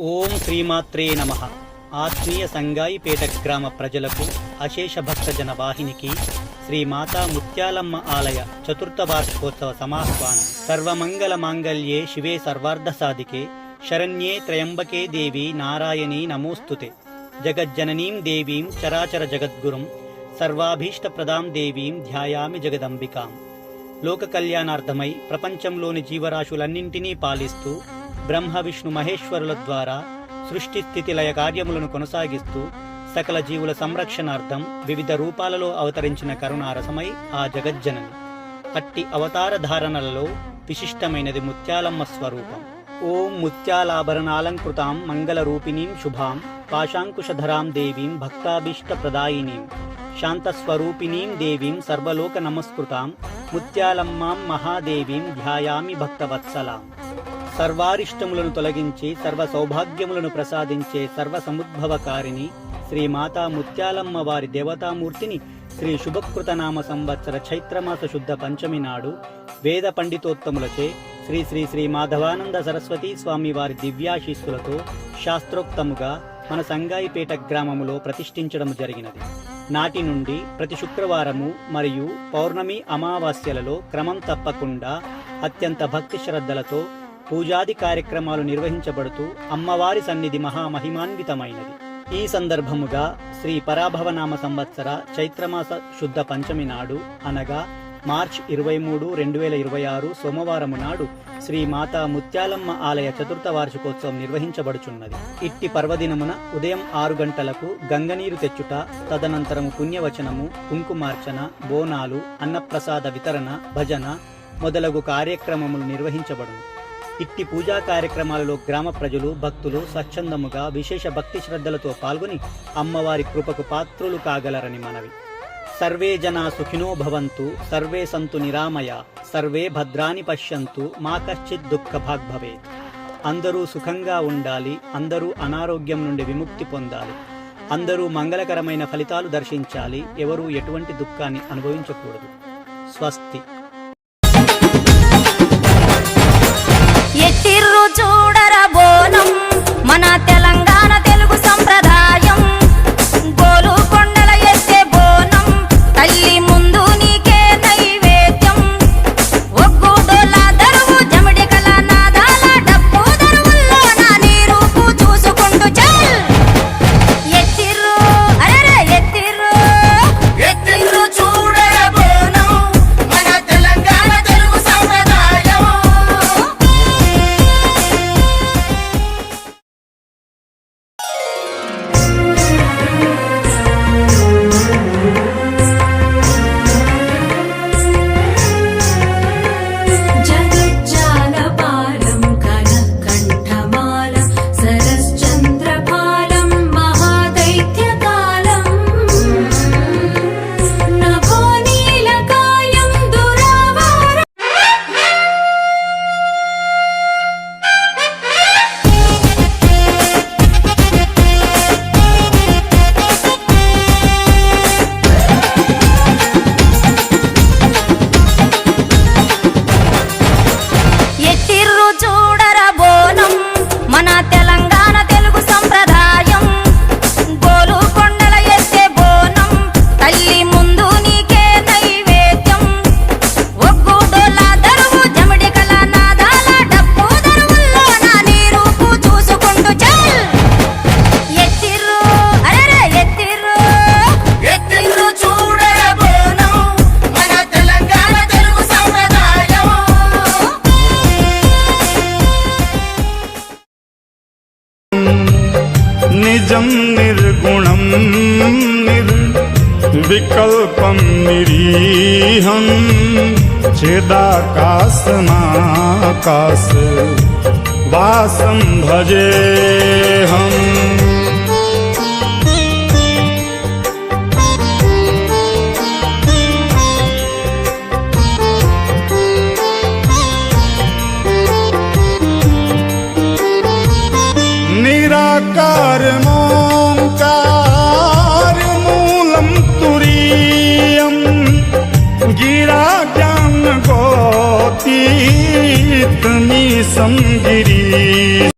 ఓం శ్రీమాత్రే నమః. ఆత్మీయ సంగాయిపేట గ్రామ ప్రజలకు, అశేష భక్తజన వాహినికి శ్రీ మాతా ముత్యాలమ్మ ఆలయ చతుర్థ వార్షికోత్సవ సమాహ్వానం. సర్వమంగళ మాంగళ్యే శివే సర్వార్ధ సాధికే శరణ్యే త్రయంబకే దేవి నారాయణీ నమోస్తుతే. జగజ్జననీం దేవీం చరాచర జగద్గురుం సర్వాభీష్టప్రదాం దేవీం ధ్యాయామి జగదంబికాం. లోక కళ్యాణార్థమై ప్రపంచంలోని జీవరాశులన్నింటినీ పాలిస్తూ బ్రహ్మ విష్ణు మహేశ్వరుల ద్వారా సృష్టి స్థితి లయ కార్యములను కొనసాగిస్తూ సకల జీవుల సంరక్షణార్థం వివిధ రూపాలలో అవతరించిన కరుణారసమై ఆ జగజ్జనని. అట్టి అవతార ధారణలలో విశిష్టమైనది ముత్యాలమ్మ స్వరూపం. ఓం ముత్యాలాభరణాలంకృతాం మంగళరూపిణీం శుభాం పాశాంకుశధరాం దేవీం భక్తాభీష్టప్రదాయినీం శాంతస్వరూపిణీం దేవీం సర్వలోక నమస్కృతాం ముత్యాలమ్మాం మహాదేవీం ధ్యాయామి భక్తవత్సలాం. సర్వారిష్టములను తొలగించి సర్వ సౌభాగ్యములను ప్రసాదించే సర్వసముద్భవకారిణి శ్రీ మాతా ముత్యాలమ్మ వారి దేవతామూర్తిని శ్రీ శుభకృతనామ సంవత్సర చైత్రమాస శుద్ధ పంచమి నాడు వేద పండితోత్తములచే శ్రీ శ్రీ శ్రీ మాధవానంద సరస్వతీ స్వామి వారి దివ్యాశీస్సులతో శాస్త్రోక్తముగా మన సంగాయిపేట గ్రామములో ప్రతిష్ఠించడం జరిగినది. నాటి నుండి ప్రతి శుక్రవారము మరియు పౌర్ణమి అమావాస్యలలో క్రమం తప్పకుండా అత్యంత భక్తి శ్రద్ధలతో పూజాది కార్యక్రమాలు నిర్వహించబడుతూ అమ్మవారి సన్నిధి మహామహిమాన్వితమైనది. ఈ సందర్భముగా శ్రీ పరాభవనామ సంవత్సర చైత్రమాస శుద్ధ పంచమి నాడు అనగా మార్చ్ 23, 2026 సోమవారము నాడు శ్రీ మాతా ముత్యాలమ్మ ఆలయ చతుర్థ వార్షికోత్సవం నిర్వహించబడుచున్నది. ఇట్టి పర్వదినమున ఉదయం 6 గంటలకు గంగనీరు తెచ్చుట, తదనంతరము పుణ్యవచనము, కుంకుమార్చన, బోనాలు, అన్నప్రసాద వితరణ, భజన మొదలగు కార్యక్రమములు నిర్వహించబడును. ఇట్టి పూజా కార్యక్రమాలలో గ్రామ ప్రజలు, భక్తులు స్వచ్ఛందముగా విశేష భక్తి శ్రద్ధలతో పాల్గొని అమ్మవారి కృపకు పాత్రులు కాగలరని మనవి. సర్వే జనా సుఖినో భవంతు, సర్వే సంతు నిరామయ, సర్వే భద్రాని పశ్యంతు, మా కశ్చిత్ దుఃఖ భాగ్ భవేత్. అందరూ సుఖంగా ఉండాలి, అందరూ అనారోగ్యం నుండి విముక్తి పొందాలి, అందరూ మంగళకరమైన ఫలితాలు దర్శించాలి, ఎవరూ ఎటువంటి దుఃఖాన్ని అనుభవించకూడదు. స్వస్తి. ఎట్టిర్రు చూడర బోనం మన తెలంగాణ తెలుగు సంప్రదాయం. గోలుకొండల ఎత్తే బోనం తల్లి ముందు నీకే నైవేద్యం. ఒగ్గుడోల దరువు జమిడికల నాదాల డప్పు దరువుల్లో నా నీ రూపు చూసుకుంటూ చల్. ఎట్టిర్రు అరే ఎట్టిర్రు ఎట్టిర్రు చూడర బోనం మన తెలంగాణ తెలుగు సంప్రదాయం. జగజ్జాలపాలం కనకంఠమాలం సరశ్చంద్రపాలం మహాదైత్యకాలం నభోనీలకాయం దురావారం. ఎట్టిర్రు చూడర బోనం మన తెలంగాణ తెలుగు సంప్రదాయం. గోలుకొండల ఎత్తే బోనం తల్లి ముందు నీకే నైవేద్యం. ఒగ్గుడోల దరువు జమిడికల నాదాల డప్పు దరువుల్లో నా నీ రూపు చూసుకుంటూ చల్. ఎట్టిర్రు అరే ఎట్టిర్రు ఎట్టిర్రు చూడర బోనం మన తెలంగాణ తెలుగు సంప్రదాయం. నిజం నిర్గుణం నిర్వికల్పం నిరీహం చిదాకాశమాకాశ వాసం భజేహం. నిరాకార